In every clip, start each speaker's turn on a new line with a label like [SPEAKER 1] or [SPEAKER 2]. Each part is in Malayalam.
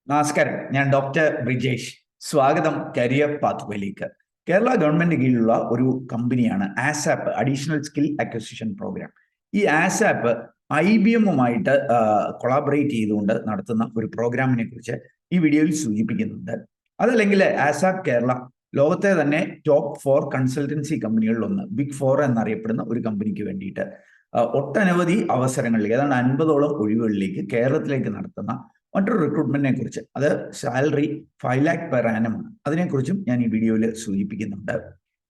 [SPEAKER 1] നമസ്കാരം, ഞാൻ ഡോക്ടർ ബ്രിജേഷ്. സ്വാഗതം കരിയർ പാത്വേയിലേക്ക്. കേരള ഗവൺമെന്റ് കീഴിലുള്ള ഒരു കമ്പനിയാണ് ആസാപ്പ്, അഡീഷണൽ സ്കിൽ അക്വസിഷൻ പ്രോഗ്രാം. ഈ ആസാപ്പ് IBM-ഉമായിട്ട് കൊളാബറേറ്റ് ചെയ്തുകൊണ്ട് നടത്തുന്ന ഒരു പ്രോഗ്രാമിനെ കുറിച്ച് ഈ വീഡിയോയിൽ സൂചിപ്പിക്കുന്നുണ്ട്. അതല്ലെങ്കിൽ ആസാപ്പ് കേരള ലോകത്തെ തന്നെ ടോപ്പ് 4 കൺസൾട്ടൻസി കമ്പനികളിലൊന്ന്, ബിഗ് 4 എന്നറിയപ്പെടുന്ന ഒരു കമ്പനിക്ക് വേണ്ടിയിട്ട് ഒട്ടനവധി അവസരങ്ങളിലേക്ക്, ഏതാണ്ട് 50ഓളം ഒഴിവുകളിലേക്ക് കേരളത്തിലേക്ക് നടത്തുന്ന മറ്റൊരു റിക്രൂട്ട്മെന്റിനെ കുറിച്ച്, അത് സാലറി 5 lakh പെർ ആനം ആണ്. അതിനെക്കുറിച്ചും ഞാൻ ഈ വീഡിയോയിൽ സൂചിപ്പിക്കുന്നുണ്ട്.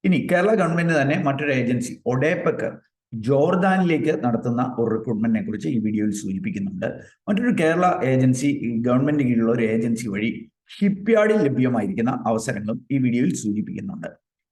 [SPEAKER 1] ഇനി കേരള ഗവൺമെന്റ് തന്നെ മറ്റൊരു ഏജൻസി ഒഡേപക്ക് ജോർദാനിലേക്ക് നടത്തുന്ന ഒരു റിക്രൂട്ട്മെന്റിനെ കുറിച്ച് ഈ വീഡിയോയിൽ സൂചിപ്പിക്കുന്നുണ്ട്. മറ്റൊരു കേരള ഏജൻസി, ഗവൺമെന്റ് കീഴിലുള്ള ഒരു ഏജൻസി വഴി ഷിപ്പ്യാർഡിൽ ലഭ്യമായിരിക്കുന്ന അവസരങ്ങളും ഈ വീഡിയോയിൽ സൂചിപ്പിക്കുന്നുണ്ട്.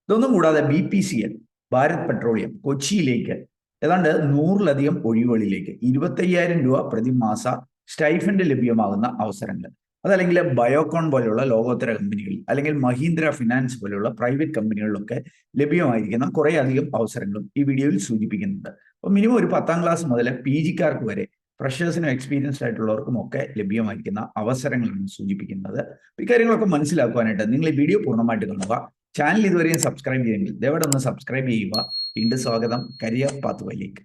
[SPEAKER 1] ഇതൊന്നും കൂടാതെ BPCL, ഭാരത് പെട്രോളിയം, കൊച്ചിയിലേക്ക് ഏതാണ്ട് 100ലധികം ഒഴിവുകളിലേക്ക് 25,000 രൂപ പ്രതിമാസ സ്റ്റൈഫൻഡ് ലഭ്യമാകുന്ന അവസരങ്ങൾ, അതല്ലെങ്കിൽ ബയോകോൺ പോലെയുള്ള ലോകോത്തര കമ്പനികളിൽ, അല്ലെങ്കിൽ മഹീന്ദ്ര ഫിനാൻസ് പോലെയുള്ള പ്രൈവറ്റ് കമ്പനികളിലൊക്കെ ലഭ്യമായിരിക്കുന്ന കുറേ അധികം അവസരങ്ങളും ഈ വീഡിയോയിൽ സൂചിപ്പിക്കുന്നുണ്ട്. അപ്പോൾ മിനിമം ഒരു 10ാം ക്ലാസ് മുതൽ PGക്കാർക്ക് വരെ, ഫ്രഷേഴ്സിനും എക്സ്പീരിയൻസ്ഡ് ആയിട്ടുള്ളവർക്കും ഒക്കെ ലഭ്യമായിരിക്കുന്ന അവസരങ്ങളാണ് സൂചിപ്പിക്കുന്നത്. ഇക്കാര്യങ്ങളൊക്കെ മനസ്സിലാക്കുവാനായിട്ട് നിങ്ങൾ ഈ വീഡിയോ പൂർണ്ണമായിട്ട് കാണുക. ചാനൽ ഇതുവരെയും സബ്സ്ക്രൈബ് ചെയ്തെങ്കിൽ ദയവായി ഒന്ന് സബ്സ്ക്രൈബ് ചെയ്യുക. വീണ്ടും സ്വാഗതം കരിയർ പാത്വേയിലേക്ക്.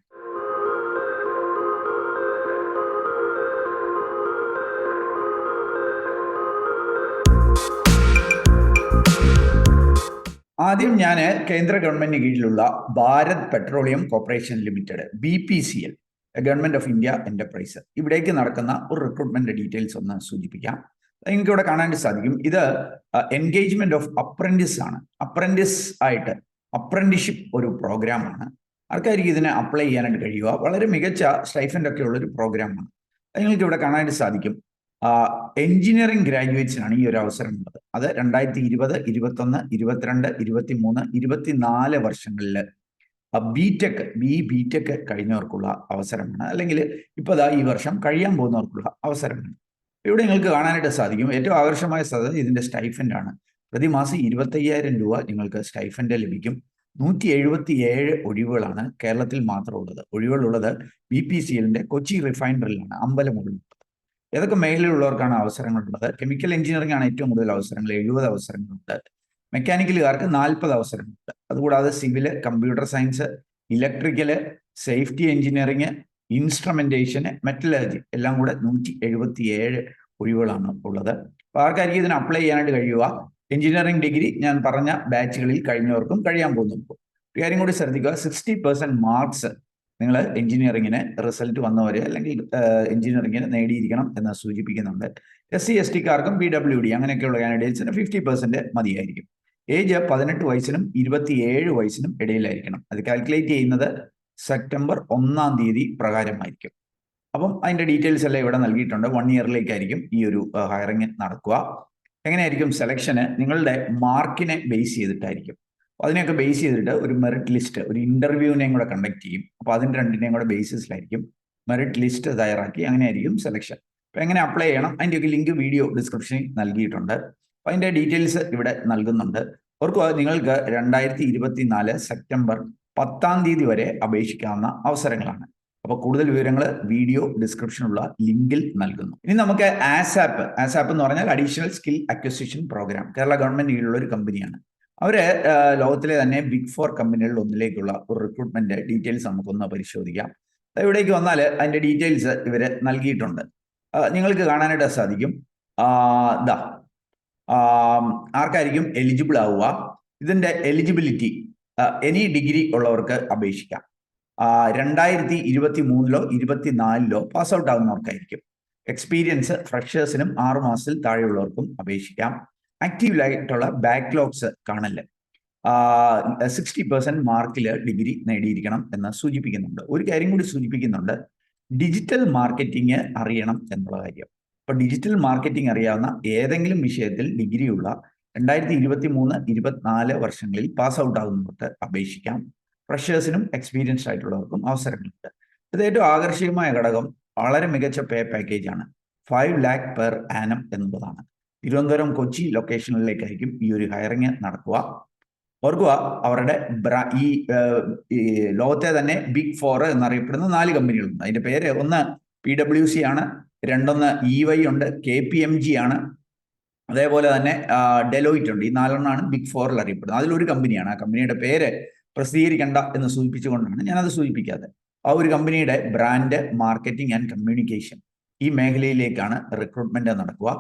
[SPEAKER 1] ആദ്യം ഞാൻ കേന്ദ്ര ഗവൺമെന്റിന് കീഴിലുള്ള Bharat petroleum corporation limited, BPCL, government of India enterprise, ഇവിടേക്ക് നടക്കുന്ന ഒരു റിക്രൂട്ട്മെന്റ് ഡീറ്റെയിൽസ് ഒന്ന് സൂചിപ്പിക്കാം. നിങ്ങൾക്ക് ഇവിടെ കാണാൻ സാധിക്കും, ഇത് എൻഗേജ്മെന്റ് ഓഫ് അപ്രന്റീസ് ആണ്. അപ്രന്റീസ് ആയിട്ട് അപ്രന്റീഷിപ്പ് ഒരു പ്രോഗ്രാമാണ്. ആൾക്കാർക്ക് ഇതിനെ അപ്ലൈ ചെയ്യാനായിട്ട് കഴിയുക. വളരെ മികച്ച സ്റ്റൈഫൻഡ് ഒക്കെ ഉള്ള ഒരു പ്രോഗ്രാമാണ്. നിങ്ങൾക്ക് ഇവിടെ കാണാനായിട്ട് സാധിക്കും, എഞ്ചിനീയറിംഗ് ഗ്രാജുവേറ്റ്സിനാണ് ഈ ഒരു അവസരം ഉള്ളത്. അത് 2020, 21, 22, 23, 24 വർഷങ്ങളിൽ ബിടെക് കഴിഞ്ഞവർക്കുള്ള അവസരമാണ്. അല്ലെങ്കിൽ ഇപ്പോൾ ഈ വർഷം കഴിയാൻ പോകുന്നവർക്കുള്ള അവസരമാണ്. ഇവിടെ നിങ്ങൾക്ക് കാണാനായിട്ട് സാധിക്കും, ഏറ്റവും ആകർഷമായ സാധ്യത ഇതിന്റെ സ്റ്റൈഫൻഡ് ആണ്. പ്രതിമാസം 25,000 രൂപ നിങ്ങൾക്ക് സ്റ്റൈഫൻഡ് ലഭിക്കും. 177 ഒഴിവുകളാണ് കേരളത്തിൽ മാത്രമുള്ളത്. ഒഴിവുകളുള്ളത് BPCLന്റെ കൊച്ചി റിഫൈനറിയിലാണ്, അമ്പലമുകളിൽ. ഏതൊക്കെ മേഖലയിലുള്ളവർക്കാണ് അവസരങ്ങളുള്ളത്? കെമിക്കൽ എഞ്ചിനീയറിംഗ് ആണ് ഏറ്റവും കൂടുതൽ അവസരങ്ങൾ, 70 അവസരങ്ങളുണ്ട്. മെക്കാനിക്കലുകാർക്ക് 40 അവസരങ്ങളുണ്ട്. അതുകൂടാതെ civil, computer science, electrical, safety engineering, instrumentation, metallurgy എല്ലാം കൂടെ 177 ഒഴിവുകളാണ് ഉള്ളത്. അപ്പോൾ ആർക്കായിരിക്കും ഇതിന് അപ്ലൈ ചെയ്യാനായിട്ട് കഴിയുക? എഞ്ചിനീയറിംഗ് ഡിഗ്രി ഞാൻ പറഞ്ഞ ബാച്ചുകളിൽ കഴിഞ്ഞവർക്കും കഴിയാൻ പോകുന്നവർക്കും. ഒരു കാര്യം കൂടി ശ്രദ്ധിക്കുക, 60% മാർക്സ് നിങ്ങൾ എഞ്ചിനീയറിംഗിന് റിസൾട്ട് വന്നവരെ, അല്ലെങ്കിൽ എഞ്ചിനീയറിംഗിന് നേടിയിരിക്കണം എന്ന് സൂചിപ്പിക്കുന്നുണ്ട്. SC STക്കാർക്കും PWD അങ്ങനെയൊക്കെയുള്ള കാൻഡിഡേറ്റ്സിന് 50% മതിയായിരിക്കും. ഏജ് 18 വയസ്സിനും 27 വയസ്സിനും ഇടയിലായിരിക്കണം. അത് കാൽക്കുലേറ്റ് ചെയ്യുന്നത് സെപ്റ്റംബർ 1-ാം തീയതി പ്രകാരമായിരിക്കും. അപ്പം അതിന്റെ ഡീറ്റെയിൽസ് എല്ലാം ഇവിടെ നൽകിയിട്ടുണ്ട്. 1 ഇയറിലേക്കായിരിക്കും ഈ ഒരു ഹയറിംഗ് നടക്കുക. എങ്ങനെയായിരിക്കും സെലക്ഷന്? നിങ്ങളുടെ മാർക്കിനെ ബേസ് ചെയ്തിട്ടായിരിക്കും. അതിനെയൊക്കെ ബേസ് ചെയ്തിട്ട് ഒരു മെറിറ്റ് ലിസ്റ്റ്, ഒരു ഇന്റർവ്യൂവിനെയും കൂടെ കണ്ടക്ട് ചെയ്യും. അപ്പോൾ അതിൻ്റെ രണ്ടിനെയും കൂടെ ബേസിസിലായിരിക്കും മെറിറ്റ് ലിസ്റ്റ് തയ്യാറാക്കി, അങ്ങനെയായിരിക്കും സെലക്ഷൻ. അപ്പോൾ എങ്ങനെ അപ്ലൈ ചെയ്യണം അതിൻ്റെയൊക്കെ ലിങ്ക് വീഡിയോ ഡിസ്ക്രിപ്ഷനിൽ നൽകിയിട്ടുണ്ട്. അപ്പോൾ അതിൻ്റെ ഡീറ്റെയിൽസ് ഇവിടെ നൽകുന്നുണ്ട്. ഓർക്കുക, നിങ്ങൾക്ക് 2024 സെപ്റ്റംബർ 10-ാം തീയതി വരെ അപേക്ഷിക്കാവുന്ന അവസരങ്ങളാണ്. അപ്പോൾ കൂടുതൽ വിവരങ്ങൾ വീഡിയോ ഡിസ്ക്രിപ്ഷനുള്ള ലിങ്കിൽ നൽകുന്നു. ഇനി നമുക്ക് ആസാപ്പ് എന്ന് പറഞ്ഞാൽ additional skill acquisition programme, Kerala government കീഴിലുള്ള ഒരു കമ്പനിയാണ്. അവര് ലോകത്തിലെ തന്നെ ബിഗ് 4 കമ്പനികളിൽ ഒന്നിലേക്കുള്ള ഒരു റിക്രൂട്ട്മെന്റ് ഡീറ്റെയിൽസ് നമുക്കൊന്ന് പരിശോധിക്കാം. ഇവിടേക്ക് വന്നാൽ അതിന്റെ ഡീറ്റെയിൽസ് ഇവര് നൽകിയിട്ടുണ്ട്. നിങ്ങൾക്ക് കാണാനായിട്ട് സാധിക്കും. ആർക്കായിരിക്കും എലിജിബിൾ ആവുക? ഇതിന്റെ എലിജിബിലിറ്റി എനി ഡിഗ്രി ഉള്ളവർക്ക് അപേക്ഷിക്കാം. 2023-ലോ 24-ലോ പാസ് ഔട്ട് ആകുന്നവർക്കായിരിക്കും. എക്സ്പീരിയൻസ് ഫ്രഷേഴ്സിനും 6 മാസത്തിൽ താഴെയുള്ളവർക്കും അപേക്ഷിക്കാം. ആക്റ്റീവായിട്ടുള്ള ബാക്ക്ലോഗ്സ് കാണല്, 60% മാർക്കിൽ ഡിഗ്രി നേടിയിരിക്കണം എന്ന് സൂചിപ്പിക്കുന്നുണ്ട്. ഒരു കാര്യം കൂടി സൂചിപ്പിക്കുന്നുണ്ട്, ഡിജിറ്റൽ മാർക്കറ്റിംഗ് അറിയണം എന്നുള്ള കാര്യം. അപ്പോൾ ഡിജിറ്റൽ മാർക്കറ്റിംഗ് അറിയാവുന്ന ഏതെങ്കിലും വിഷയത്തിൽ ഡിഗ്രിയുള്ള 2023-24 വർഷങ്ങളിൽ പാസ് ഔട്ട് ആകുന്നവർക്ക് അപേക്ഷിക്കാം. ഫ്രഷേഴ്സിനും എക്സ്പീരിയൻസ്ഡ് ആയിട്ടുള്ളവർക്കും അവസരങ്ങളുണ്ട്. ഇത് ഏറ്റവും ആകർഷകമായ ഘടകം വളരെ മികച്ച പേ പാക്കേജാണ്. 5 lakh പെർ ആനം എന്നുള്ളതാണ്. തിരുവനന്തപുരം, കൊച്ചി ലൊക്കേഷനിലേക്കായിരിക്കും ഈ ഒരു ഹയറിംഗ് നടക്കുക. ഓർക്കുക, അവരുടെ ഈ ലോകത്തെ തന്നെ ബിഗ് 4 എന്നറിയപ്പെടുന്ന 4 കമ്പനികളുണ്ട്. അതിന്റെ പേര് ഒന്ന് PwC ആണ്, രണ്ടൊന്ന് EY ഉണ്ട്, KPMG ആണ്, അതേപോലെ തന്നെ ഡെലോയിറ്റ് ഉണ്ട്. ഈ 4 ബിഗ് ഫോറിൽ അറിയപ്പെടുന്നത്. അതിലൊരു കമ്പനിയാണ്. ആ കമ്പനിയുടെ പേര് പ്രസിദ്ധീകരിക്കേണ്ട എന്ന് സൂചിപ്പിച്ചുകൊണ്ടാണ് ഞാനത് സൂചിപ്പിക്കാതെ. ആ ഒരു കമ്പനിയുടെ ബ്രാൻഡ് മാർക്കറ്റിംഗ് ആൻഡ് കമ്മ്യൂണിക്കേഷൻ ഈ മേഖലയിലേക്കാണ് റിക്രൂട്ട്മെന്റ് നടക്കുക.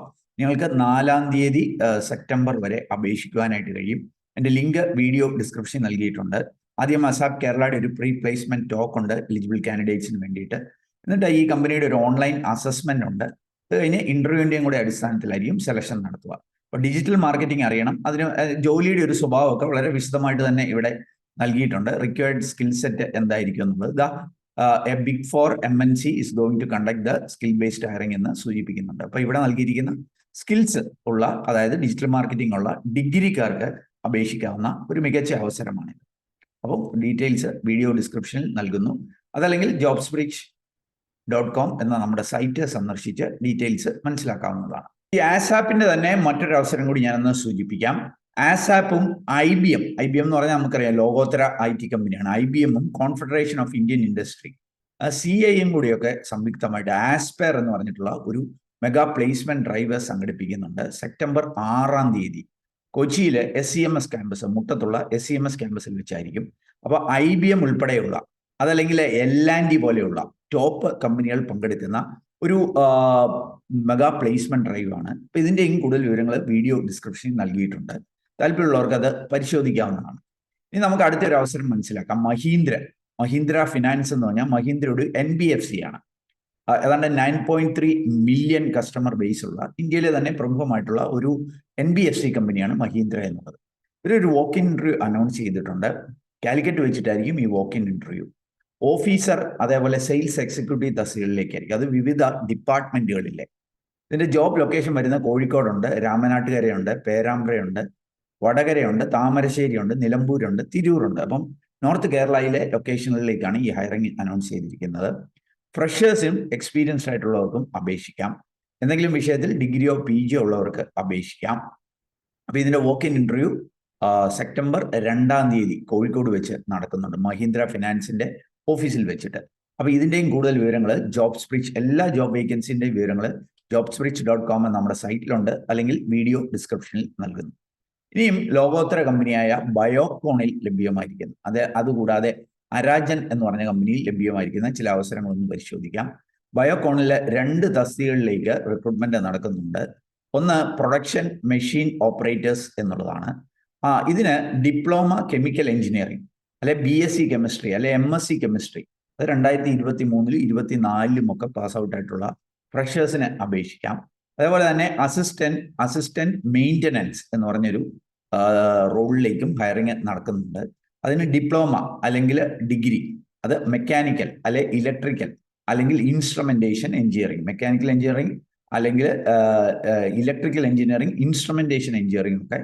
[SPEAKER 1] നിങ്ങൾക്ക് 4-ാം തീയതി സെപ്റ്റംബർ വരെ അപേക്ഷിക്കുവാനായിട്ട് കഴിയും. എൻ്റെ ലിങ്ക് വീഡിയോ ഡിസ്ക്രിപ്ഷൻ നൽകിയിട്ടുണ്ട്. ആദ്യം അസാപ് കേരളയുടെ ഒരു പ്രീ പ്ലേസ്മെന്റ് ടോക്ക് ഉണ്ട് എലിജിബിൾ കാൻഡിഡേറ്റ്സിന് വേണ്ടിയിട്ട്. എന്നിട്ട് ഈ കമ്പനിയുടെ ഒരു ഓൺലൈൻ അസസ്മെന്റ് ഉണ്ട്. അത് കഴിഞ്ഞ് ഇന്റർവ്യൂവിൻ്റെയും കൂടെ അടിസ്ഥാനത്തിലായിരിക്കും സെലക്ഷൻ നടത്തുക. അപ്പോൾ ഡിജിറ്റൽ മാർക്കറ്റിംഗ് അറിയണം. അതിന് ജോലിയുടെ ഒരു സ്വഭാവമൊക്കെ വളരെ വിശദമായിട്ട് തന്നെ ഇവിടെ നൽകിയിട്ടുണ്ട്. റിക്വയർഡ് സ്കിൽ സെറ്റ് എന്തായിരിക്കും എന്നുള്ളത് a big four MNC is going to conduct the skill based hiring എന്ന് സൂചിപ്പിക്കുന്നുണ്ട്. അപ്പോൾ ഇവിടെ നൽകിയിരിക്കുന്ന സ്കിൽസ് ഉള്ള, അതായത് ഡിജിറ്റൽ മാർക്കറ്റിംഗ് ഉള്ള ഡിഗ്രിക്കാർക്ക് അപേക്ഷിക്കാവുന്ന ഒരു മികച്ച അവസരമാണിത്. അപ്പോൾ ഡീറ്റെയിൽസ് വീഡിയോ ഡിസ്ക്രിപ്ഷനിൽ നൽകുന്നു. അതല്ലെങ്കിൽ jobsbridge.com എന്ന നമ്മുടെ സൈറ്റ് സന്ദർശിച്ച് ഡീറ്റെയിൽസ് മനസ്സിലാക്കാവുന്നതാണ്. ഈ ആസാപ്പിന്റെ തന്നെ മറ്റൊരു അവസരം കൂടി ഞാനൊന്ന് സൂചിപ്പിക്കാം. ആസാപ്പും IBM എന്ന് പറഞ്ഞാൽ നമുക്കറിയാം ലോകോത്തര IT കമ്പനിയാണ്. IBM-ഉം കോൺഫെഡറേഷൻ ഓഫ് ഇന്ത്യൻ ഇൻഡസ്ട്രി CIയും കൂടിയൊക്കെ സംയുക്തമായിട്ട് ആസ്പെയർ എന്ന് പറഞ്ഞിട്ടുള്ള ഒരു മെഗാ പ്ലേസ്മെന്റ് ഡ്രൈവ് സംഘടിപ്പിക്കുന്നുണ്ട്. സെപ്റ്റംബർ 6-ാം തീയതി കൊച്ചിയിലെ SCMS ക്യാമ്പസ്, മുട്ടത്തുള്ള SCMS ക്യാമ്പസിൽ വെച്ചായിരിക്കും. അപ്പോൾ IBM ഉൾപ്പെടെയുള്ള, അതല്ലെങ്കിൽ L&T പോലെയുള്ള ടോപ്പ് കമ്പനികൾ പങ്കെടുക്കുന്ന ഒരു മെഗാ പ്ലേസ്മെന്റ് ഡ്രൈവ് ആണ്. അപ്പോൾ ഇതിൻ്റെയും കൂടുതൽ വിവരങ്ങൾ വീഡിയോ ഡിസ്ക്രിപ്ഷനിൽ നൽകിയിട്ടുണ്ട്. താല്പര്യമുള്ളവർക്ക് അത് പരിശോധിക്കാവുന്നതാണ്. ഇനി നമുക്ക് അടുത്തൊരു അവസരം മനസ്സിലാക്കാം. മഹീന്ദ്ര ഫിനാൻസ് എന്ന് പറഞ്ഞാൽ മഹീന്ദ്രയുടെ NBFC ആണ്. ഏതാണ്ട് 9.3 മില്യൺ കസ്റ്റമർ ബേസ് ഉള്ള ഇന്ത്യയിലെ തന്നെ പ്രമുഖമായിട്ടുള്ള ഒരു NBFC കമ്പനിയാണ് മഹീന്ദ്ര എന്നുള്ളത്. ഇവരൊരു വോക്ക് ഇൻ ഇന്റർവ്യൂ അനൗൺസ് ചെയ്തിട്ടുണ്ട്. കാലിക്കറ്റ് വെച്ചിട്ടായിരിക്കും ഈ വോക്ക് ഇൻ ഇന്റർവ്യൂ. ഓഫീസർ അതേപോലെ സെയിൽസ് എക്സിക്യൂട്ടീവ് തസ്തികകളിലേക്കായിരിക്കും. അത് വിവിധ ഡിപ്പാർട്ട്മെന്റുകളിലെ. ഇതിന്റെ ജോബ് ലൊക്കേഷൻ വരുന്ന കോഴിക്കോടുണ്ട്, രാമനാട്ടുകരയുണ്ട്, പേരാമ്പ്രയുണ്ട്, വടകരയുണ്ട്, താമരശ്ശേരിയുണ്ട്, നിലമ്പൂരുണ്ട്, തിരൂരുണ്ട്. അപ്പം നോർത്ത് കേരളയിലെ ലൊക്കേഷനുകളിലേക്കാണ് ഈ ഹയറിംഗ് അനൗൺസ് ചെയ്തിരിക്കുന്നത്. ഫ്രഷേഴ്സിനും എക്സ്പീരിയൻസ്ഡ് ആയിട്ടുള്ളവർക്കും അപേക്ഷിക്കാം. എന്തെങ്കിലും വിഷയത്തിൽ ഡിഗ്രിയോ PG ഉള്ളവർക്ക് അപേക്ഷിക്കാം. അപ്പോൾ ഇതിന്റെ വോക്ക് ഇൻ ഇന്റർവ്യൂ സെപ്റ്റംബർ 2-ാം തീയതി കോഴിക്കോട് വെച്ച് നടക്കുന്നുണ്ട്, മഹീന്ദ്ര ഫിനാൻസിന്റെ ഓഫീസിൽ വെച്ചിട്ട്. അപ്പോൾ ഇതിൻ്റെയും കൂടുതൽ വിവരങ്ങൾ ജോബ്സ്ബ്രിഡ്ജ്, എല്ലാ ജോബ് വേക്കൻസിൻ്റെയും വിവരങ്ങൾ jobsbridge.com എന്ന നമ്മുടെ സൈറ്റിലുണ്ട്, അല്ലെങ്കിൽ വീഡിയോ ഡിസ്ക്രിപ്ഷനിൽ നൽകുന്നു. ഇനിയും ലോകോത്തര കമ്പനിയായ ബയോകോണിൽ ലഭ്യമായിരിക്കുന്നു. അതുകൂടാതെ അരാജൻ എന്ന് പറഞ്ഞ കമ്പനിയിൽ ലഭ്യമായിരിക്കുന്ന ചില അവസരങ്ങളൊന്നും പരിശോധിക്കാം. ബയോകോണിലെ 2 തസ്തികകളിലേക്ക് റിക്രൂട്ട്മെന്റ് നടക്കുന്നുണ്ട്. ഒന്ന് പ്രൊഡക്ഷൻ മെഷീൻ ഓപ്പറേറ്റേഴ്സ് എന്നുള്ളതാണ്. ഇതിന് ഡിപ്ലോമ കെമിക്കൽ എഞ്ചിനീയറിംഗ്, അല്ലെ BSc കെമിസ്ട്രി, അല്ലെ MSc കെമിസ്ട്രി, അത് 2023-ലും 2024-ലും ഒക്കെ പാസ് ഔട്ട് ആയിട്ടുള്ള ഫ്രഷേഴ്സിന് അപേക്ഷിക്കാം. അതേപോലെ തന്നെ അസിസ്റ്റന്റ് മെയിൻ്റനൻസ് എന്ന് പറഞ്ഞൊരു റോളിലേക്കും ഹയറിംഗ് നടക്കുന്നുണ്ട്. അതിന് ഡിപ്ലോമ അല്ലെങ്കിൽ ഡിഗ്രി, അത് മെക്കാനിക്കൽ അല്ലെ ഇലക്ട്രിക്കൽ അല്ലെങ്കിൽ ഇൻസ്ട്രുമെന്റേഷൻ എഞ്ചിനീയറിംഗ്, മെക്കാനിക്കൽ എഞ്ചിനീയറിംഗ് അല്ലെങ്കിൽ ഇലക്ട്രിക്കൽ എഞ്ചിനീയറിംഗ്, ഇൻസ്ട്രുമെന്റേഷൻ എഞ്ചിനീയറിംഗ് ഒക്കെ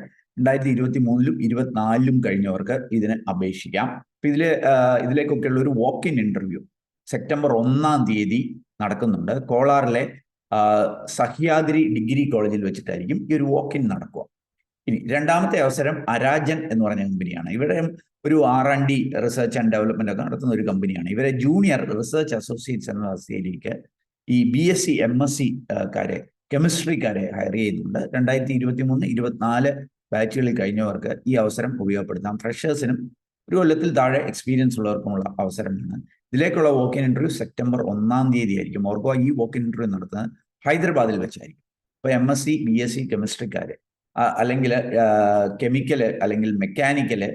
[SPEAKER 1] 2023-ലും 2024-ലും കഴിഞ്ഞവർക്ക് ഇതിന് അപേക്ഷിക്കാം. അപ്പൊ ഇതിലേക്കൊക്കെയുള്ള ഒരു വോക്ക് ഇൻ ഇന്റർവ്യൂ സെപ്റ്റംബർ 1-ാം തീയതി നടക്കുന്നുണ്ട്. കോളാറിലെ സഹ്യാദ്രി ഡിഗ്രി കോളേജിൽ വെച്ചിട്ടായിരിക്കും ഈ ഒരു വോക്ക് ഇൻ നടക്കുക. ഇനി രണ്ടാമത്തെ അവസരം അരാജൻ എന്ന് പറഞ്ഞ കമ്പനിയാണ്. ഇവിടെ ഒരു R&D റിസർച്ച് ആൻഡ് ഡെവലപ്മെന്റ് ഒക്കെ നടത്തുന്ന ഒരു കമ്പനിയാണ്. ഇവരെ ജൂനിയർ റിസർച്ച് അസോസിയേറ്റ്സ് എന്ന അവസ്ഥയിലേക്ക് ഈ BSc MSc കെമിസ്ട്രിക്കാരെ ഹയർ ചെയ്യുന്നുണ്ട്. 2023-24 ബാച്ചുകളിൽ കഴിഞ്ഞവർക്ക് ഈ അവസരം ഉപയോഗപ്പെടുത്താം. ഫ്രഷേഴ്സിനും 1 കൊല്ലത്തിൽ താഴെ എക്സ്പീരിയൻസ് ഉള്ളവർക്കുമുള്ള അവസരമാണ്. ഇതിലേക്കുള്ള വോക്ക് ഇൻ ഇന്റർവ്യൂ സെപ്റ്റംബർ 1-ാം തീയതി ആയിരിക്കും. ഓർക്കുക, ഈ വോക്ക് ഇൻ ഇന്റർവ്യൂ നടത്തുന്നത് ഹൈദരാബാദിൽ വെച്ചായിരിക്കും. അപ്പോൾ MSc BSc കെമിസ്ട്രിക്കാര്, അല്ലെങ്കിൽ കെമിക്കല്, അല്ലെങ്കിൽ മെക്കാനിക്കല്,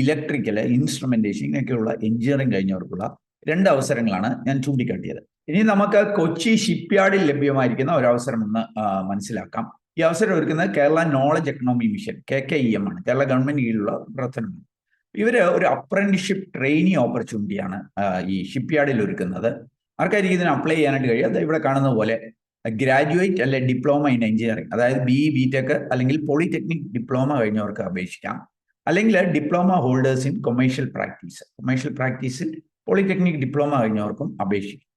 [SPEAKER 1] ഇലക്ട്രിക്കല്, ഇൻസ്ട്രുമെന്റേഷൻ, ഇങ്ങനെയൊക്കെയുള്ള എഞ്ചിനീയറിംഗ് കഴിഞ്ഞവർക്കുള്ള 2 അവസരങ്ങളാണ് ഞാൻ ചൂണ്ടിക്കാട്ടിയത്. ഇനി നമുക്ക് കൊച്ചി ഷിപ്പ്യാർഡിൽ ലഭ്യമായിരിക്കുന്ന ഒരു അവസരം ഒന്ന് മനസ്സിലാക്കാം. ഈ അവസരം ഒരുക്കുന്നത് Kerala knowledge economy mission KKEM ആണ്. കേരള ഗവൺമെന്റ് കീഴിലുള്ള പ്രവർത്തനമാണ്. ഇവര് ഒരു അപ്രന്റീസ്ഷിപ്പ് ട്രെയിനി ഓപ്പർച്യൂണിറ്റിയാണ് ഈ ഷിപ്പ്യാർഡിൽ ഒരുക്കുന്നത്. ആർക്കായിരിക്കും ഇതിന് അപ്ലൈ ചെയ്യാനായിട്ട് കഴിയും? അത് ഇവിടെ കാണുന്ന പോലെ ഗ്രാജുവേറ്റ് അല്ലെ ഡിപ്ലോമ ഇൻ എഞ്ചിനീയറിംഗ്, അതായത് BE BTech അല്ലെങ്കിൽ പോളിടെക്നിക് ഡിപ്ലോമ കഴിഞ്ഞവർക്ക് അപേക്ഷിക്കാം. അല്ലെങ്കിൽ ഡിപ്ലോമ ഹോൾഡേഴ്സ് ഇൻ കൊമേഴ്ഷ്യൽ പ്രാക്ടീസിൽ പോളിടെക്നിക് ഡിപ്ലോമ കഴിഞ്ഞവർക്കും അപേക്ഷിക്കും.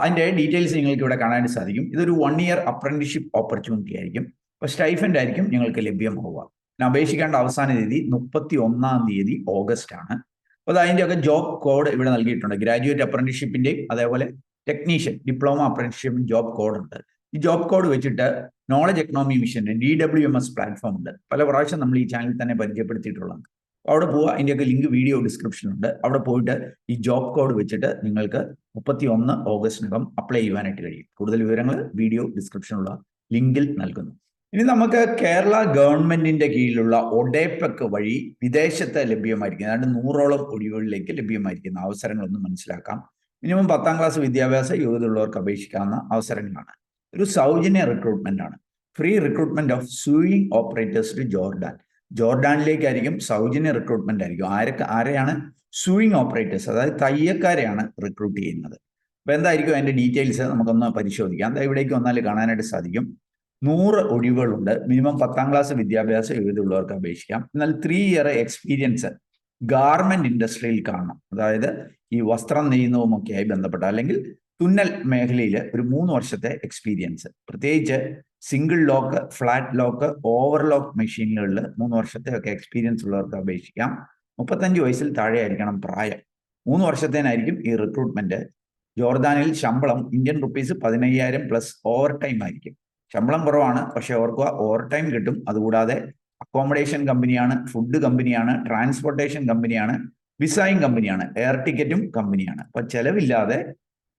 [SPEAKER 1] അതിൻ്റെ ഡീറ്റെയിൽസ് നിങ്ങൾക്ക് ഇവിടെ കാണാൻ സാധിക്കും. ഇതൊരു 1 ഇയർ അപ്രന്റീസ്ഷിപ്പ് ഓപ്പർച്യൂണിറ്റി ആയിരിക്കും. അപ്പോൾ സ്റ്റൈഫൻഡ് ആയിരിക്കും നിങ്ങൾക്ക് ലഭ്യമാവുക. അപേക്ഷിക്കേണ്ട അവസാന തീയതി 31-ാം തീയതി ഓഗസ്റ്റ് ആണ്. അപ്പോൾ അതിൻ്റെയൊക്കെ ജോബ് കോഡ് ഇവിടെ നൽകിയിട്ടുണ്ട്. ഗ്രാജുവേറ്റ് അപ്രന്റീസ്ഷിപ്പിൻ്റെയും അതേപോലെ technician, diploma apprenticeship job code ഉണ്ട്. ഈ ജോബ് കോഡ് വെച്ചിട്ട് നോളജ് എക്കണോമി മിഷന്റെ DWMS പ്ലാറ്റ്ഫോം ഉണ്ട്. പല പ്രാവശ്യം നമ്മൾ ഈ ചാനലിൽ തന്നെ പരിചയപ്പെടുത്തിയിട്ടുള്ളതാണ്. അവിടെ പോവുക, അതിൻ്റെയൊക്കെ ലിങ്ക് വീഡിയോ ഡിസ്ക്രിപ്ഷനുണ്ട്. അവിടെ പോയിട്ട് ഈ ജോബ് കോഡ് വെച്ചിട്ട് നിങ്ങൾക്ക് 31 ഓഗസ്റ്റിനകം അപ്ലൈ ചെയ്യുവാനായിട്ട് കഴിയും. കൂടുതൽ വിവരങ്ങൾ വീഡിയോ ഡിസ്ക്രിപ്ഷനുള്ള ലിങ്കിൽ നൽകുന്നു. ഇനി നമുക്ക് കേരള ഗവൺമെന്റിന്റെ കീഴിലുള്ള ഒഡേപെക് വഴി വിദേശത്ത് ലഭ്യമായിരിക്കുന്ന ഏതാണ്ട് 100ഓളം ഒഴിവുകളിലേക്ക് ലഭ്യമായിരിക്കുന്ന അവസരങ്ങളൊന്ന് മനസ്സിലാക്കാം. മിനിമം 10ാം ക്ലാസ് വിദ്യാഭ്യാസ യോഗ്യതയുള്ളവർക്ക് അപേക്ഷിക്കാവുന്ന അവസരങ്ങളാണ്. ഒരു സൗജന്യ റിക്രൂട്ട്മെന്റ് ആണ്. Free recruitment of sewing operators to Jordan. ജോർഡാനിലേക്കായിരിക്കും സൗജന്യ റിക്രൂട്ട്മെന്റ് ആയിരിക്കും. ആരെയാണ്? സൂയിങ് ഓപ്പറേറ്റേഴ്സ്, അതായത് തയ്യക്കാരെയാണ് റിക്രൂട്ട് ചെയ്യുന്നത്. അപ്പൊ എന്തായിരിക്കും അതിന്റെ ഡീറ്റെയിൽസ് നമുക്കൊന്ന് പരിശോധിക്കാം. ഇവിടേക്ക് വന്നാൽ കാണാനായിട്ട് സാധിക്കും. 100 ഒഴിവുകളുണ്ട്. മിനിമം 10ാം ക്ലാസ് വിദ്യാഭ്യാസ യോഗ്യതയുള്ളവർക്ക് അപേക്ഷിക്കാം. എന്നാൽ 3 ഇയർ എക്സ്പീരിയൻസ് ഗാർമെന്റ് ഇൻഡസ്ട്രിയിൽ കാണണം. അതായത് ഈ വസ്ത്രം നെയ്യുന്നതുമൊക്കെയായി ബന്ധപ്പെട്ട അല്ലെങ്കിൽ തുന്നൽ മേഖലയിൽ ഒരു 3 വർഷത്തെ എക്സ്പീരിയൻസ്, പ്രത്യേകിച്ച് single lock, flat lock, overlock മെഷീനുകളിൽ 3 വർഷത്തെ ഒക്കെ എക്സ്പീരിയൻസ് ഉള്ളവർക്ക് അപേക്ഷിക്കാം. 35 വയസ്സിൽ താഴെ ആയിരിക്കണം പ്രായം. 3 വർഷത്തേനായിരിക്കും ഈ റിക്രൂട്ട്മെന്റ്. ജോർദാനിൽ ശമ്പളം Indian rupees 15,000 plus over time ആയിരിക്കും. ശമ്പളം കുറവാണ്, പക്ഷെ ഓർക്കുക ഓവർ ടൈം കിട്ടും. അതുകൂടാതെ അക്കോമഡേഷൻ കമ്പനിയാണ്, ഫുഡ് കമ്പനിയാണ്, ട്രാൻസ്പോർട്ടേഷൻ കമ്പനിയാണ്, വിസയും കമ്പനിയാണ്, എയർ ടിക്കറ്റും കമ്പനിയാണ്. അപ്പൊ ചെലവില്ലാതെ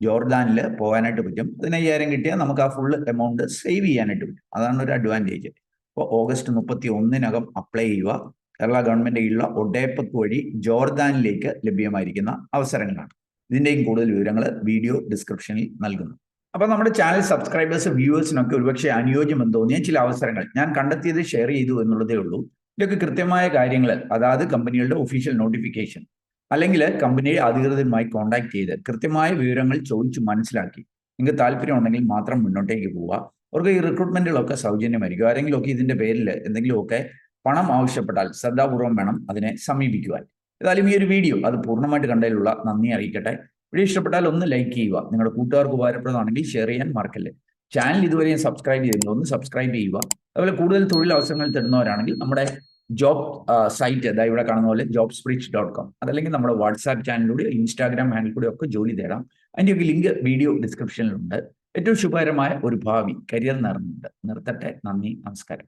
[SPEAKER 1] ജോർദാനിൽ പോകാനായിട്ട് പറ്റും. 15,000 കിട്ടിയാൽ നമുക്ക് ആ ഫുൾ എമൗണ്ട് സേവ് ചെയ്യാനായിട്ട് പറ്റും. അതാണ് ഒരു അഡ്വാൻറ്റേജ്. അപ്പോൾ ഓഗസ്റ്റ് 31 അപ്ലൈ ചെയ്യുക. കേരള ഗവൺമെന്റ് കീഴിലുള്ള ഒഡേപെക് വഴി ജോർദാനിലേക്ക് ലഭ്യമായിരിക്കുന്ന അവസരങ്ങളാണ്. ഇതിന്റെയും കൂടുതൽ വിവരങ്ങൾ വീഡിയോ ഡിസ്ക്രിപ്ഷനിൽ നൽകുന്നു. അപ്പൊ നമ്മുടെ ചാനൽ സബ്സ്ക്രൈബേഴ്സ്, വ്യൂവേഴ്സിനൊക്കെ ഒരുപക്ഷെ അനുയോജ്യമെന്ന് തോന്നിയ ചില അവസരങ്ങൾ ഞാൻ കണ്ടെത്തിയത് ഷെയർ ചെയ്തു എന്നുള്ളതേ ഉള്ളൂ. ഇതൊക്കെ കൃത്യമായ കാര്യങ്ങൾ, അതായത് കമ്പനികളുടെ ഒഫീഷ്യൽ നോട്ടിഫിക്കേഷൻ അല്ലെങ്കിൽ കമ്പനിയെ അധികൃതരുമായി കോൺടാക്ട് ചെയ്ത് കൃത്യമായ വിവരങ്ങൾ ചോദിച്ച് മനസ്സിലാക്കി നിങ്ങൾക്ക് താല്പര്യമുണ്ടെങ്കിൽ മാത്രം മുന്നോട്ടേക്ക് പോവുക. അവർക്ക് ഈ റിക്രൂട്ട്മെന്റുകളൊക്കെ സൗജന്യമായിരിക്കും. ആരെങ്കിലുമൊക്കെ ഇതിന്റെ പേരിൽ എന്തെങ്കിലുമൊക്കെ പണം ആവശ്യപ്പെട്ടാൽ ശ്രദ്ധാപൂർവം വേണം അതിനെ സമീപിക്കുവാൻ. ഏതായാലും ഈ ഒരു വീഡിയോ അത് പൂർണ്ണമായിട്ട് കണ്ടതിലുള്ള നന്ദി അറിയിക്കട്ടെ. വീഡിയോ ഇഷ്ടപ്പെട്ടാൽ ഒന്ന് ലൈക്ക് ചെയ്യുക. നിങ്ങളുടെ കൂട്ടുകാർക്ക് ഉപകാരപ്രദമാണെങ്കിൽ ഷെയർ ചെയ്യാൻ മറക്കല്ലേ. ചാനൽ ഇതുവരെയും സബ്സ്ക്രൈബ് ചെയ്തില്ല, ഒന്ന് സബ്സ്ക്രൈബ് ചെയ്യുക. അതുപോലെ കൂടുതൽ തൊഴിലവസരങ്ങൾ തരുന്നവരാണെങ്കിൽ നമ്മുടെ ജോബ് സൈറ്റ് ഇവിടെ കാണുന്ന പോലെ jobsbridge.com, അതല്ലെങ്കിൽ നമ്മുടെ വാട്സാപ്പ് ചാനലിലൂടെ, ഇൻസ്റ്റാഗ്രാം ഹാൻഡിൽ കൂടെ ഒക്കെ ജോലി തേടാം. അതിൻ്റെയൊക്കെ ലിങ്ക് വീഡിയോ ഡിസ്ക്രിപ്ഷനിലുണ്ട്. ഏറ്റവും ശുഭകരമായ ഒരു ഭാവി കരിയർ നേർന്നുണ്ട്. നിർത്തട്ടെ. നന്ദി, നമസ്കാരം.